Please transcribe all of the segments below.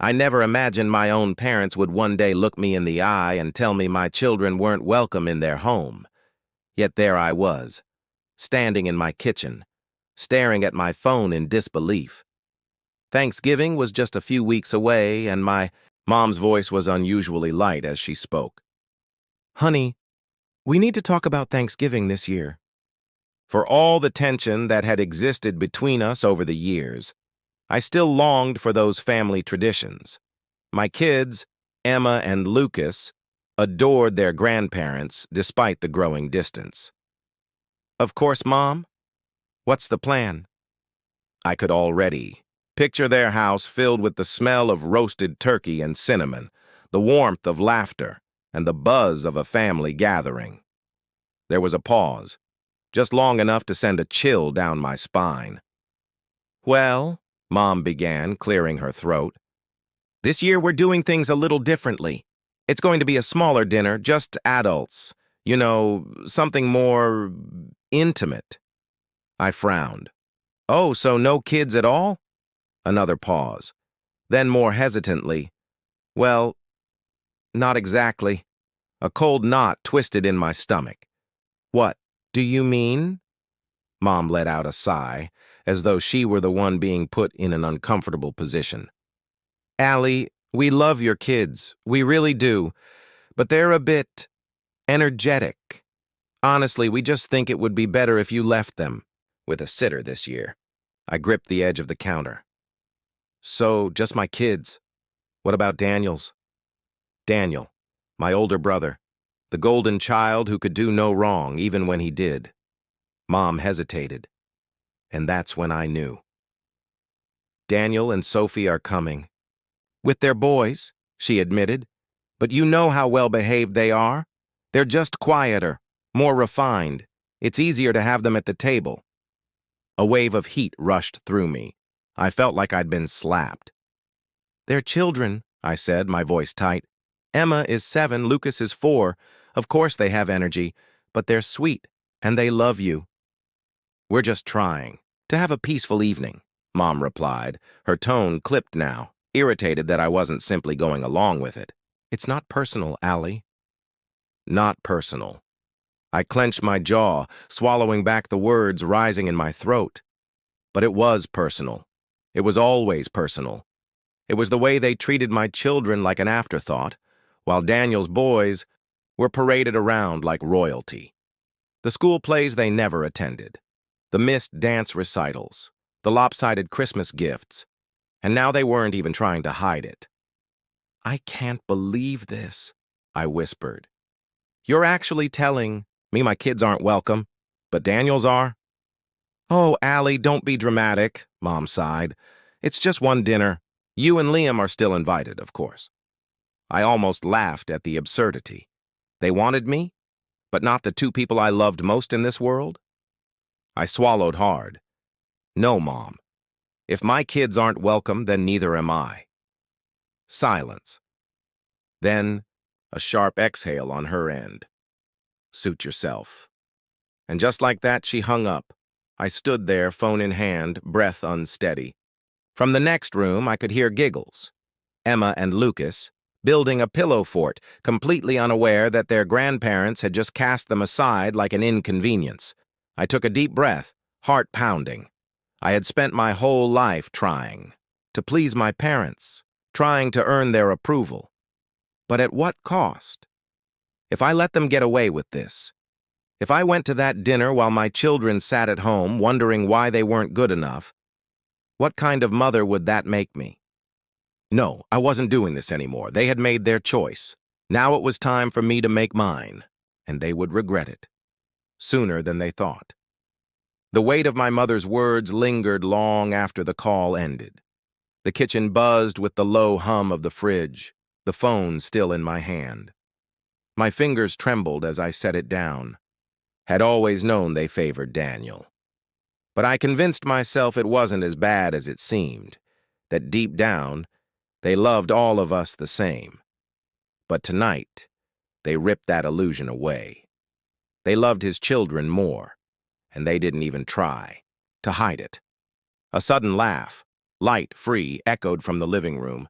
I never imagined my own parents would one day look me in the eye and tell me my children weren't welcome in their home. Yet there I was, standing in my kitchen, staring at my phone in disbelief. Thanksgiving was just a few weeks away, and my mom's voice was unusually light as she spoke. "Honey, we need to talk about Thanksgiving this year." For all the tension that had existed between us over the years, I still longed for those family traditions. My kids, Emma and Lucas, adored their grandparents despite the growing distance. "Of course, Mom. What's the plan?" I could already picture their house filled with the smell of roasted turkey and cinnamon, the warmth of laughter, and the buzz of a family gathering. There was a pause, just long enough to send a chill down my spine. "Well," Mom began, clearing her throat, "this year we're doing things a little differently. It's going to be a smaller dinner, just adults. You know, something more intimate." I frowned. "Oh, so no kids at all?" Another pause. Then more hesitantly, "Well, not exactly." A cold knot twisted in my stomach. "What do you mean?" Mom let out a sigh, as though she were the one being put in an uncomfortable position. "Allie, we love your kids, we really do, but they're a bit energetic. Honestly, we just think it would be better if you left them with a sitter this year." I gripped the edge of the counter. "So, just my kids. What about Daniel's?" "Daniel, my older brother, the golden child who could do no wrong even when he did." Mom hesitated, and that's when I knew. "Daniel and Sophie are coming." "With their boys," she admitted. "But you know how well-behaved they are. They're just quieter, more refined. It's easier to have them at the table." A wave of heat rushed through me. I felt like I'd been slapped. "They're children," I said, my voice tight. "Emma is 7, Lucas is 4. Of course they have energy, but they're sweet, and they love you." "We're just trying to have a peaceful evening," Mom replied, her tone clipped now, irritated that I wasn't simply going along with it. "It's not personal, Allie." Not personal. I clenched my jaw, swallowing back the words rising in my throat. But it was personal. It was always personal. It was the way they treated my children like an afterthought, while Daniel's boys were paraded around like royalty. The school plays they never attended, the missed dance recitals, the lopsided Christmas gifts, and now they weren't even trying to hide it. "I can't believe this," I whispered. "You're actually telling me my kids aren't welcome, but Daniel's are?" "Oh, Allie, don't be dramatic," Mom sighed. "It's just one dinner. You and Liam are still invited, of course." I almost laughed at the absurdity. They wanted me, but not the two people I loved most in this world? I swallowed hard. "No, Mom. If my kids aren't welcome, then neither am I." Silence. Then a sharp exhale on her end. "Suit yourself." And just like that, she hung up. I stood there, phone in hand, breath unsteady. From the next room, I could hear giggles. Emma and Lucas, building a pillow fort, completely unaware that their grandparents had just cast them aside like an inconvenience. I took a deep breath, heart pounding. I had spent my whole life trying to please my parents, trying to earn their approval. But at what cost? If I let them get away with this, if I went to that dinner while my children sat at home wondering why they weren't good enough, what kind of mother would that make me? No, I wasn't doing this anymore. They had made their choice. Now it was time for me to make mine, and they would regret it. Sooner than they thought. The weight of my mother's words lingered long after the call ended. The kitchen buzzed with the low hum of the fridge, the phone still in my hand. My fingers trembled as I set it down. Had always known they favored Daniel. But I convinced myself it wasn't as bad as it seemed, that deep down, they loved all of us the same. But tonight, they ripped that illusion away. They loved his children more, and they didn't even try to hide it. A sudden laugh, light, free, echoed from the living room.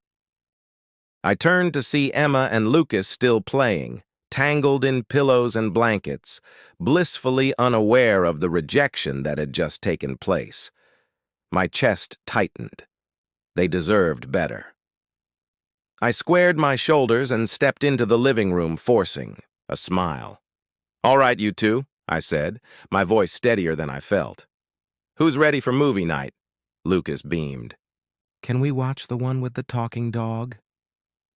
I turned to see Emma and Lucas still playing, tangled in pillows and blankets, blissfully unaware of the rejection that had just taken place. My chest tightened. They deserved better. I squared my shoulders and stepped into the living room, forcing a smile. "All right, you two," I said, my voice steadier than I felt. "Who's ready for movie night?" Lucas beamed. "Can we watch the one with the talking dog?"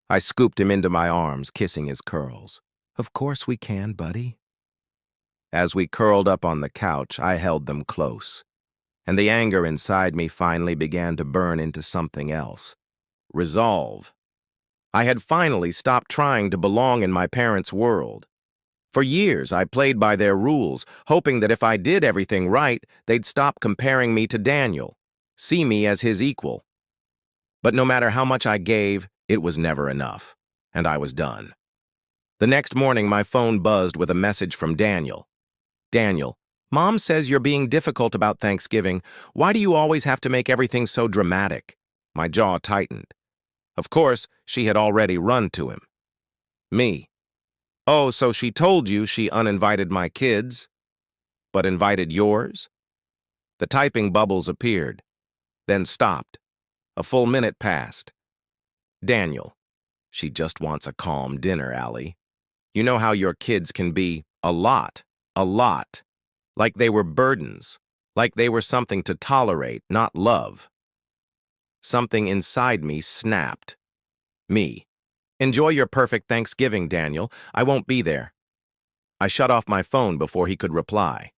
I scooped him into my arms, kissing his curls. "Of course we can, buddy." As we curled up on the couch, I held them close, and the anger inside me finally began to burn into something else. Resolve. I had finally stopped trying to belong in my parents' world. For years, I played by their rules, hoping that if I did everything right, they'd stop comparing me to Daniel, see me as his equal. But no matter how much I gave, it was never enough, and I was done. The next morning, my phone buzzed with a message from Daniel. "Daniel, Mom says you're being difficult about Thanksgiving. Why do you always have to make everything so dramatic?" My jaw tightened. Of course, she had already run to him. Me. "Oh, so she told you she uninvited my kids, but invited yours?" The typing bubbles appeared, then stopped. A full minute passed. "Daniel, she just wants a calm dinner, Allie. You know how your kids can be a lot. Like they were burdens, like they were something to tolerate, not love." Something inside me snapped. Me. "Enjoy your perfect Thanksgiving, Daniel. I won't be there." I shut off my phone before he could reply.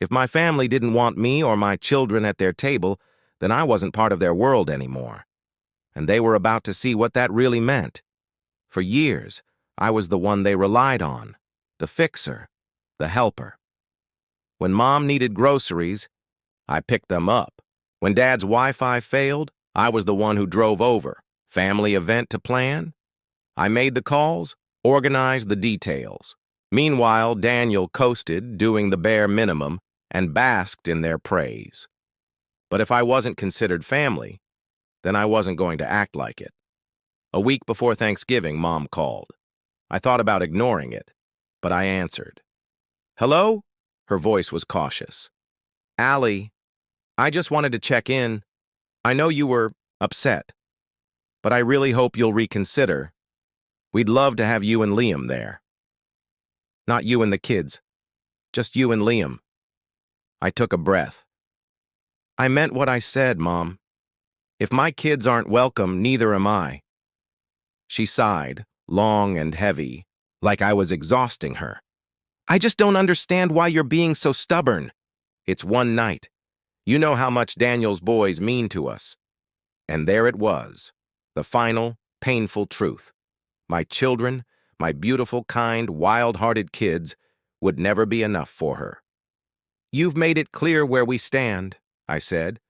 If my family didn't want me or my children at their table, then I wasn't part of their world anymore. And they were about to see what that really meant. For years, I was the one they relied on, the fixer, the helper. When Mom needed groceries, I picked them up. When Dad's Wi-Fi failed, I was the one who drove over. Family event to plan? I made the calls, organized the details. Meanwhile, Daniel coasted, doing the bare minimum, and basked in their praise. But if I wasn't considered family, then I wasn't going to act like it. A week before Thanksgiving, Mom called. I thought about ignoring it, but I answered. "Hello?" Her voice was cautious. "Allie, I just wanted to check in. I know you were upset, but I really hope you'll reconsider. We'd love to have you and Liam there." "Not you and the kids, just you and Liam." I took a breath. "I meant what I said, Mom. If my kids aren't welcome, neither am I." She sighed, long and heavy, like I was exhausting her. "I just don't understand why you're being so stubborn. It's one night. You know how much Daniel's boys mean to us." And there it was, the final, painful truth. My children, my beautiful, kind, wild-hearted kids, would never be enough for her. "You've made it clear where we stand," I said,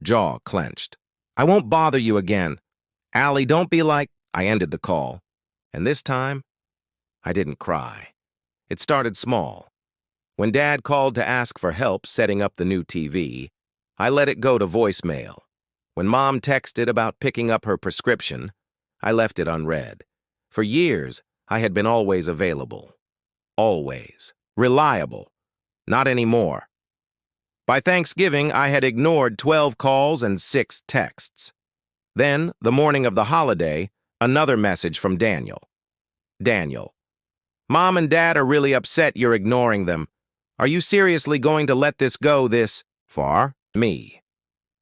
jaw clenched. "I won't bother you again. Allie, don't be like—" I ended the call. And this time, I didn't cry. It started small. When Dad called to ask for help setting up the new TV, I let it go to voicemail. When Mom texted about picking up her prescription, I left it unread. For years, I had been always available. Always. Reliable. Not anymore. By Thanksgiving, I had ignored 12 calls and 6 texts. Then, the morning of the holiday, another message from Daniel. "Daniel, Mom and Dad are really upset you're ignoring them. Are you seriously going to let this go this far?" Me.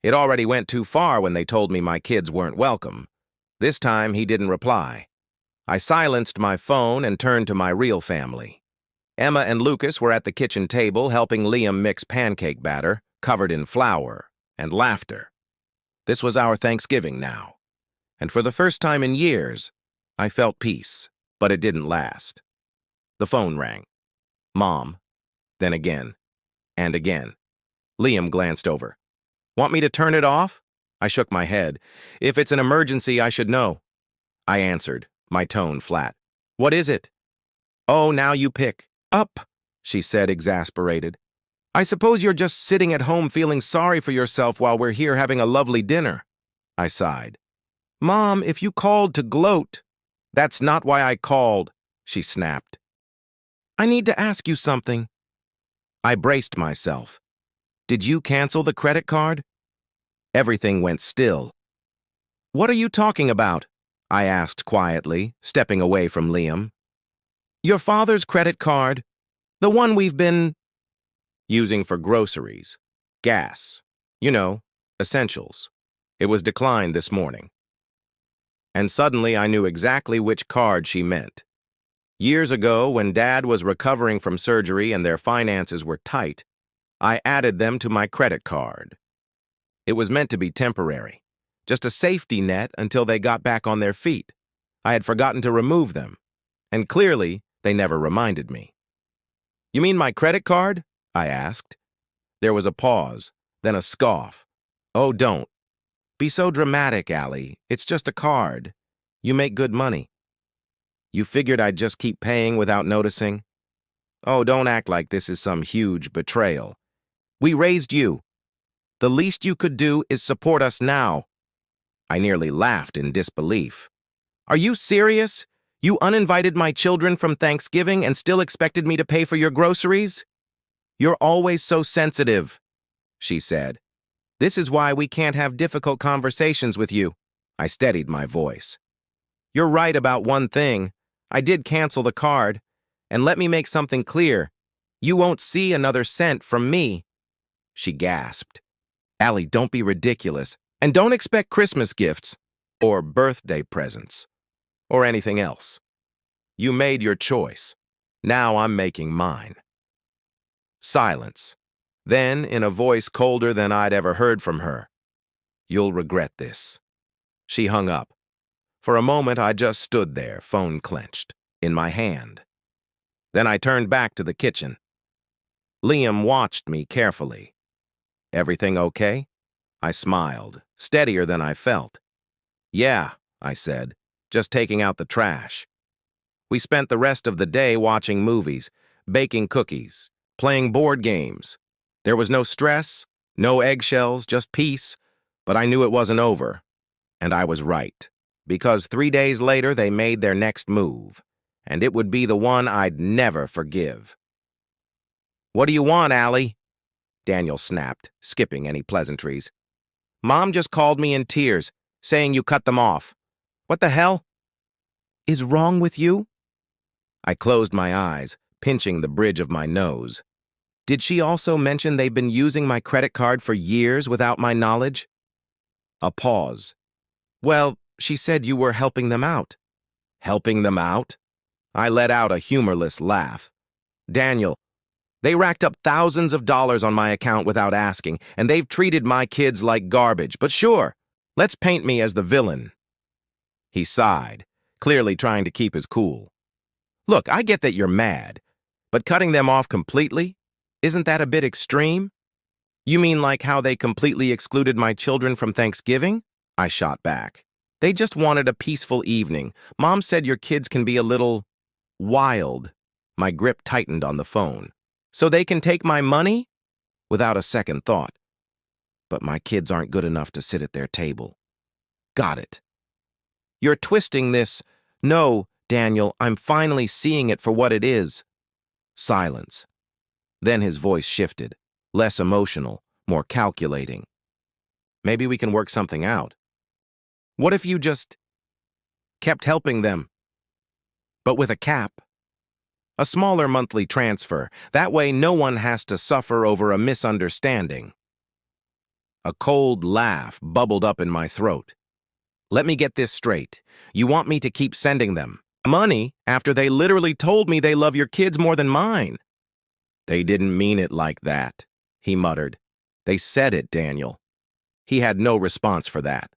It already went too far when they told me my kids weren't welcome. This time, he didn't reply. I silenced my phone and turned to my real family. Emma and Lucas were at the kitchen table helping Liam mix pancake batter, covered in flour, and laughter. This was our Thanksgiving now. And for the first time in years, I felt peace, but it didn't last. The phone rang. Mom. Then again. And again. Liam glanced over. "Want me to turn it off?" I shook my head. "If it's an emergency, I should know." I answered, my tone flat. "What is it?" "Oh, now you pick. Up," she said, exasperated. "I suppose you're just sitting at home feeling sorry for yourself while we're here having a lovely dinner." I sighed. Mom, if you called to gloat. That's not why I called, she snapped. I need to ask you something. I braced myself. Did you cancel the credit card? Everything went still. What are you talking about? I asked quietly, stepping away from Liam. Your father's credit card, the one we've been using for groceries, gas, essentials. It was declined this morning. And suddenly I knew exactly which card she meant. Years ago, when Dad was recovering from surgery and their finances were tight, I added them to my credit card. It was meant to be temporary, just a safety net until they got back on their feet. I had forgotten to remove them, and clearly, they never reminded me. You mean my credit card? I asked. There was a pause, then a scoff. Oh, don't. Be so dramatic, Allie. It's just a card. You make good money. You figured I'd just keep paying without noticing? Oh, don't act like this is some huge betrayal. We raised you. The least you could do is support us now. I nearly laughed in disbelief. Are you serious? You uninvited my children from Thanksgiving and still expected me to pay for your groceries? You're always so sensitive, she said. This is why we can't have difficult conversations with you. I steadied my voice. You're right about one thing. I did cancel the card. And let me make something clear. You won't see another cent from me. She gasped. Allie, don't be ridiculous. And don't expect Christmas gifts, or birthday presents, or anything else. You made your choice. Now I'm making mine. Silence. Then, in a voice colder than I'd ever heard from her, you'll regret this. She hung up. For a moment, I just stood there, phone clenched, in my hand. Then I turned back to the kitchen. Liam watched me carefully. Everything okay? I smiled, steadier than I felt. Yeah, I said, just taking out the trash. We spent the rest of the day watching movies, baking cookies, playing board games. There was no stress, no eggshells, just peace, but I knew it wasn't over. And I was right, because 3 days later they made their next move, and it would be the one I'd never forgive. What do you want, Allie? Daniel snapped, skipping any pleasantries. Mom just called me in tears, saying you cut them off. What the hell is wrong with you? I closed my eyes, pinching the bridge of my nose. Did she also mention they've been using my credit card for years without my knowledge? A pause. Well, she said you were helping them out. Helping them out? I let out a humorless laugh. Daniel, they racked up thousands of dollars on my account without asking, and they've treated my kids like garbage. But sure, let's paint me as the villain. He sighed, clearly trying to keep his cool. Look, I get that you're mad, but cutting them off completely? Isn't that a bit extreme? You mean like how they completely excluded my children from Thanksgiving? I shot back. They just wanted a peaceful evening. Mom said your kids can be a little wild. My grip tightened on the phone. So they can take my money? Without a second thought. But my kids aren't good enough to sit at their table. Got it. You're twisting this. No, Daniel, I'm finally seeing it for what it is. Silence. Then his voice shifted, less emotional, more calculating. Maybe we can work something out. What if you just kept helping them, but with a cap? A smaller monthly transfer. That way no one has to suffer over a misunderstanding. A cold laugh bubbled up in my throat. Let me get this straight. You want me to keep sending them money after they literally told me they love your kids more than mine? They didn't mean it like that, he muttered. They said it, Daniel. He had no response for that.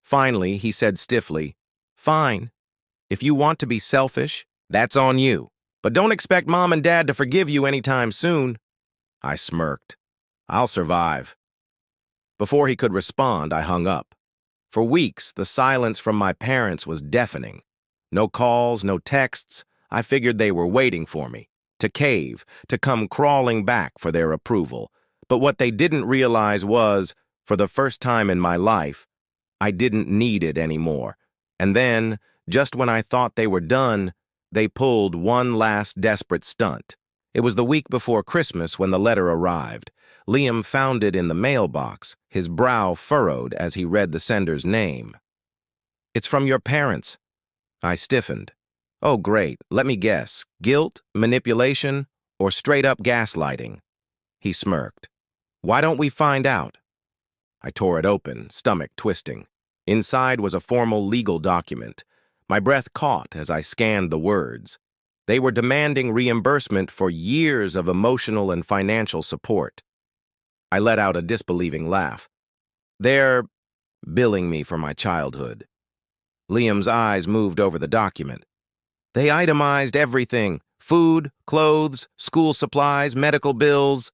Finally, he said stiffly, Fine. If you want to be selfish, that's on you. But don't expect Mom and Dad to forgive you anytime soon. I smirked. I'll survive. Before he could respond, I hung up. For weeks, the silence from my parents was deafening. No calls, no texts. I figured they were waiting for me, to cave, to come crawling back for their approval. But what they didn't realize was, for the first time in my life, I didn't need it anymore. And then, just when I thought they were done, they pulled one last desperate stunt. It was the week before Christmas when the letter arrived. Liam found it in the mailbox, his brow furrowed as he read the sender's name. "It's from your parents." I stiffened. "Oh, great. Let me guess. Guilt, manipulation, or straight-up gaslighting?" He smirked. "Why don't we find out?" I tore it open, stomach twisting. Inside was a formal legal document. My breath caught as I scanned the words. They were demanding reimbursement for years of emotional and financial support. I let out a disbelieving laugh. "They're billing me for my childhood." Liam's eyes moved over the document. "They itemized everything: food, clothes, school supplies, medical bills."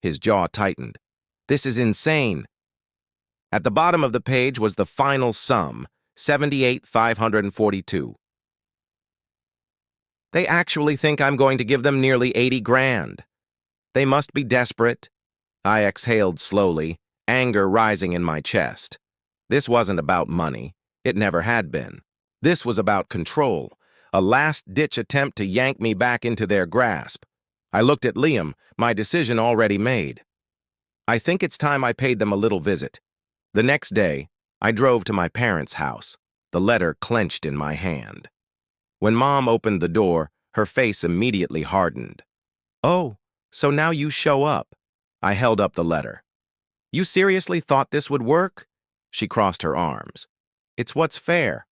His jaw tightened. "This is insane." At the bottom of the page was the final sum, $78,542. They actually think I'm going to give them nearly 80 grand. They must be desperate. I exhaled slowly, anger rising in my chest. This wasn't about money. It never had been. This was about control, a last-ditch attempt to yank me back into their grasp. I looked at Liam, my decision already made. "I think it's time I paid them a little visit." The next day, I drove to my parents' house, the letter clenched in my hand. When Mom opened the door, her face immediately hardened. "Oh, so now you show up." I held up the letter. "You seriously thought this would work?" She crossed her arms. "It's what's fair."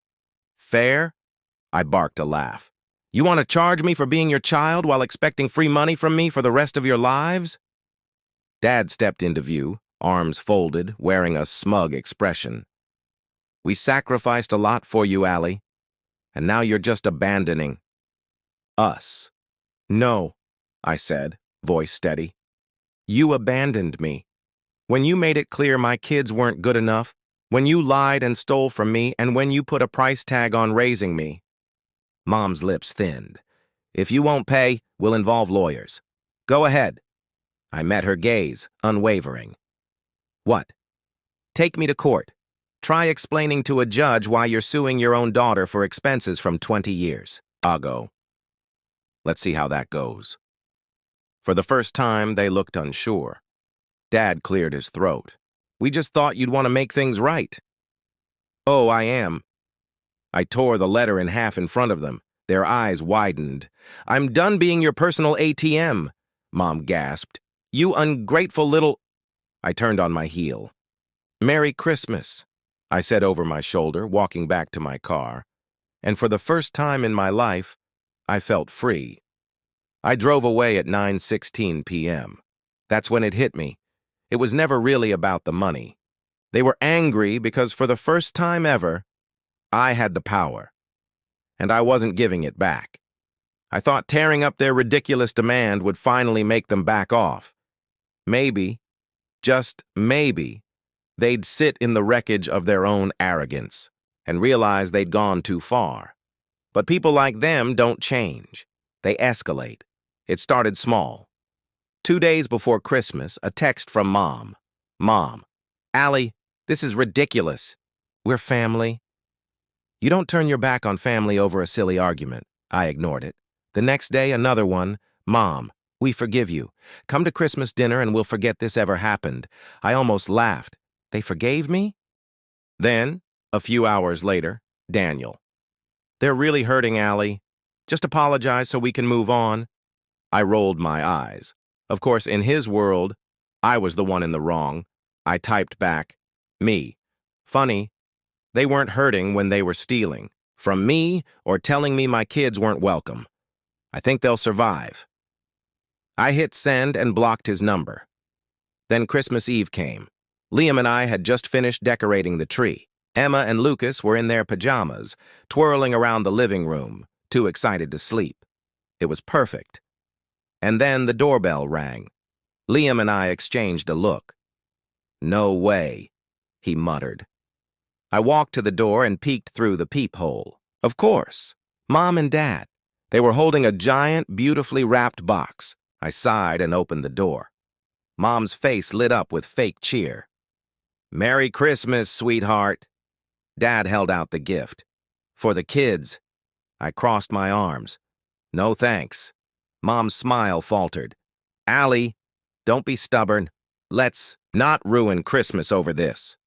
"Fair?" I barked a laugh. "You want to charge me for being your child while expecting free money from me for the rest of your lives?" Dad stepped into view, arms folded, wearing a smug expression. "We sacrificed a lot for you, Allie, and now you're just abandoning us." "No," I said, voice steady. "You abandoned me. When you made it clear my kids weren't good enough, when you lied and stole from me, and when you put a price tag on raising me." Mom's lips thinned. "If you won't pay, we'll involve lawyers. Go ahead." I met her gaze, unwavering. "What?" "Take me to court. Try explaining to a judge why you're suing your own daughter for expenses from 20 years. I'll go." Let's see how that goes. For the first time, they looked unsure. Dad cleared his throat. "We just thought you'd want to make things right." "Oh, I am." I tore the letter in half in front of them. Their eyes widened. "I'm done being your personal ATM," Mom gasped. "You ungrateful little—" I turned on my heel. "Merry Christmas," I said over my shoulder, walking back to my car. And for the first time in my life, I felt free. I drove away at 9:16 p.m. That's when it hit me. It was never really about the money. They were angry because for the first time ever, I had the power. And I wasn't giving it back. I thought tearing up their ridiculous demand would finally make them back off. Maybe, just maybe, they'd sit in the wreckage of their own arrogance and realize they'd gone too far. But people like them don't change. They escalate. It started small. 2 days before Christmas, a text from Mom. "Mom, Allie, this is ridiculous. We're family." You don't turn your back on family over a silly argument. I ignored it. The next day, another one. "Mom, we forgive you. Come to Christmas dinner and we'll forget this ever happened." I almost laughed. They forgave me? Then, a few hours later, Daniel. "They're really hurting, Allie. Just apologize so we can move on." I rolled my eyes. Of course, in his world, I was the one in the wrong. I typed back, "Me. Funny. They weren't hurting when they were stealing. From me or telling me my kids weren't welcome. I think they'll survive." I hit send and blocked his number. Then Christmas Eve came. Liam and I had just finished decorating the tree. Emma and Lucas were in their pajamas, twirling around the living room, too excited to sleep. It was perfect. And then the doorbell rang. Liam and I exchanged a look. "No way," he muttered. I walked to the door and peeked through the peephole. Of course, Mom and Dad. They were holding a giant, beautifully wrapped box. I sighed and opened the door. Mom's face lit up with fake cheer. "Merry Christmas, sweetheart." Dad held out the gift. For the kids. I crossed my arms. No thanks. Mom's smile faltered. Allie, don't be stubborn. Let's not ruin Christmas over this.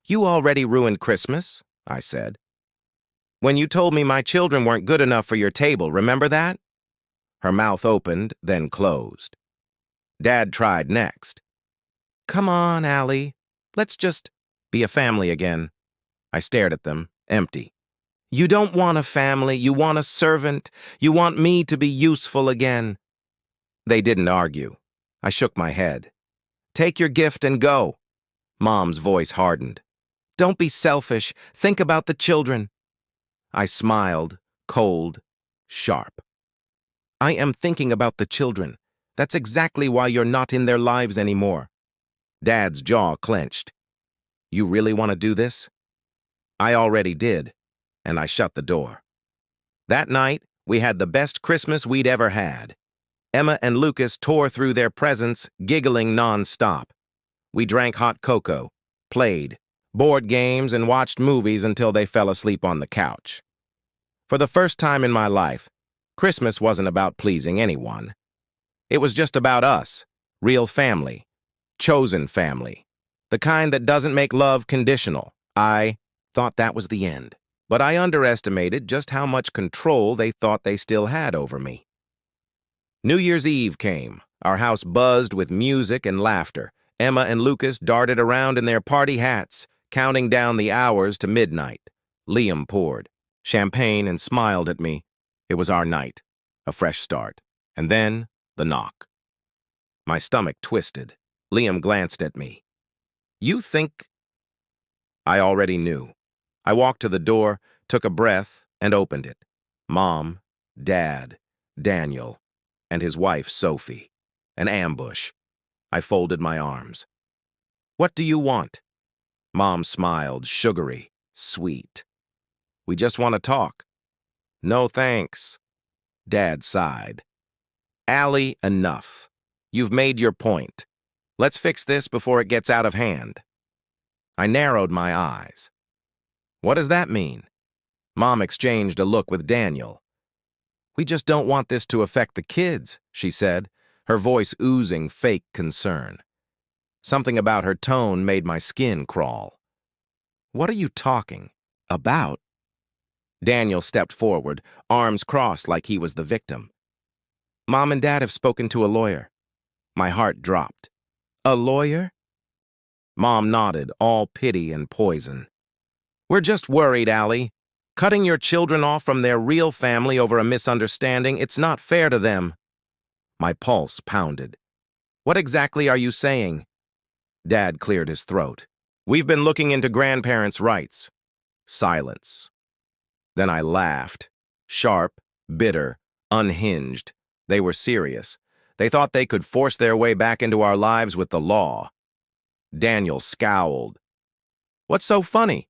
You already ruined Christmas, I said. When you told me my children weren't good enough for your table, remember that? Her mouth opened, then closed. Dad tried next. Come on, Allie. Let's just be a family again. I stared at them, empty. You don't want a family, you want a servant. You want me to be useful again. They didn't argue. I shook my head. Take your gift and go. Mom's voice hardened. Don't be selfish. Think about the children. I smiled, cold, sharp. I am thinking about the children. That's exactly why you're not in their lives anymore. Dad's jaw clenched. You really want to do this? I already did, and I shut the door. That night, we had the best Christmas we'd ever had. Emma and Lucas tore through their presents, giggling non-stop. We drank hot cocoa, played, board games, and watched movies until they fell asleep on the couch. For the first time in my life, Christmas wasn't about pleasing anyone. It was just about us, real family, chosen family, the kind that doesn't make love conditional. I thought that was the end, but I underestimated just how much control they thought they still had over me. New Year's Eve came. Our house buzzed with music and laughter. Emma and Lucas darted around in their party hats, counting down the hours to midnight. Liam poured champagne and smiled at me. It was our night, a fresh start. And then, the knock. My stomach twisted. Liam glanced at me. You think... I already knew. I walked to the door, took a breath, and opened it. Mom, Dad, Daniel, and his wife, Sophie. An ambush. I folded my arms. What do you want? Mom smiled, sugary, sweet. We just want to talk. No thanks. Dad sighed. Allie, enough. You've made your point. Let's fix this before it gets out of hand. I narrowed my eyes. What does that mean? Mom exchanged a look with Daniel. We just don't want this to affect the kids, she said, her voice oozing fake concern. Something about her tone made my skin crawl. What are you talking about? Daniel stepped forward, arms crossed like he was the victim. Mom and Dad have spoken to a lawyer. My heart dropped. A lawyer? Mom nodded, all pity and poison. We're just worried, Allie. Cutting your children off from their real family over a misunderstanding, it's not fair to them. My pulse pounded. What exactly are you saying? Dad cleared his throat. We've been looking into grandparents' rights. Silence. Then I laughed. Sharp, bitter, unhinged. They were serious. They thought they could force their way back into our lives with the law. Daniel scowled. What's so funny?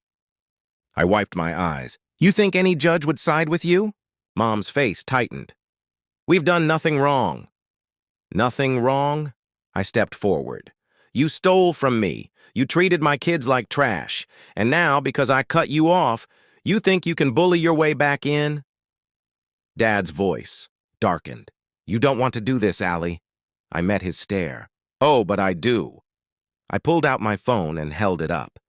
I wiped my eyes. You think any judge would side with you? Mom's face tightened. We've done nothing wrong. Nothing wrong? I stepped forward. You stole from me. You treated my kids like trash. And now, because I cut you off, you think you can bully your way back in? Dad's voice darkened. You don't want to do this, Allie. I met his stare. Oh, but I do. I pulled out my phone and held it up.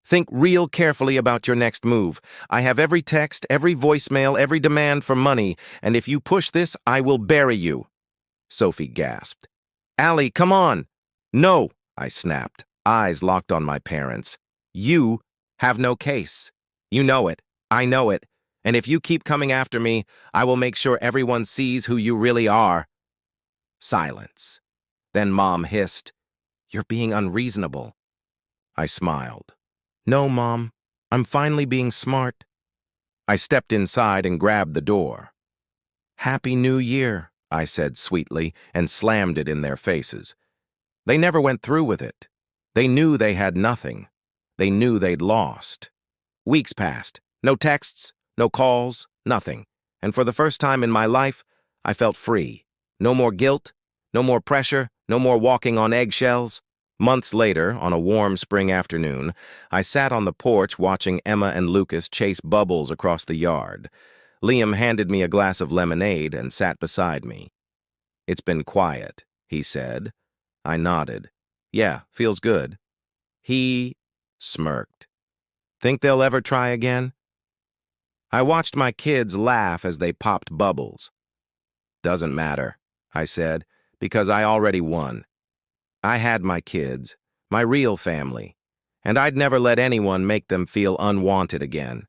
Think real carefully about your next move. I have every text, every voicemail, every demand for money, and if you push this, I will bury you. Sophie gasped. Allie, come on. No, I snapped, eyes locked on my parents. You have no case. You know it. I know it. And if you keep coming after me, I will make sure everyone sees who you really are. Silence. Then Mom hissed, You're being unreasonable. I smiled. No, Mom. I'm finally being smart. I stepped inside and grabbed the door. Happy New Year, I said sweetly, and slammed it in their faces. They never went through with it. They knew they had nothing. They knew they'd lost. Weeks passed. No texts, no calls, nothing. And for the first time in my life, I felt free. No more guilt, no more pressure, no more walking on eggshells. Months later, on a warm spring afternoon, I sat on the porch watching Emma and Lucas chase bubbles across the yard. Liam handed me a glass of lemonade and sat beside me. "It's been quiet," he said. I nodded. "Yeah, feels good." He smirked. "Think they'll ever try again?" I watched my kids laugh as they popped bubbles. "Doesn't matter," I said, "because I already won. I had my kids, my real family, and I'd never let anyone make them feel unwanted again."